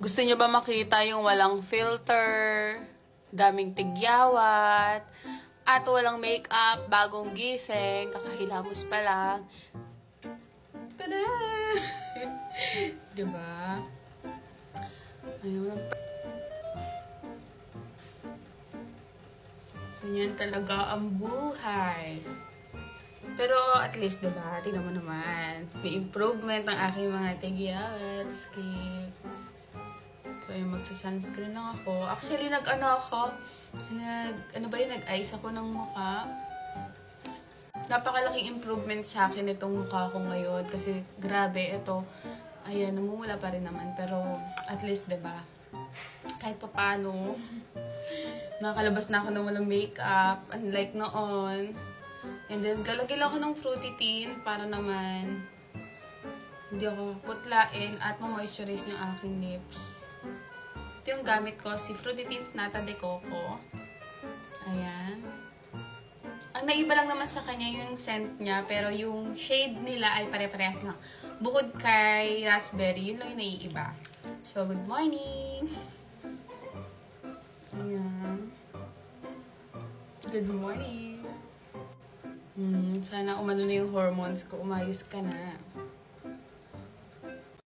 Gusto nyo ba makita yung walang filter, daming tigyawat, at walang makeup, bagong gising, kakahilamos pa lang? Tada! Diba? Ayun. Ganyan talaga ang buhay. Pero at least, diba, tingnan mo naman, may improvement ang aking mga tigyawat, skin. So, yung magsa-sunscreen lang ako. Actually, nag-ice ako ng mukha. Napakalaking improvement sa akin itong mukha ko ngayon. Kasi, grabe, ito, ayan, namumula pa rin naman. Pero, at least, diba, kahit pa paano, nakakalabas na ako ng walang makeup, unlike noon. And then, galagil ako ng Fruity Tin para naman hindi ako putlain at ma-moisturize yung aking lips. Ito yung gamit ko, si Fruity Tint Nata de Coco. Ayan. Ang naiba lang naman sa kanya yung scent niya, pero yung shade nila ay pare-parehas lang. Bukod kay Raspberry, yun lang yung naiiba. So, good morning! Ayan. Good morning! Sana umano na yung hormones ko, umayos ka na.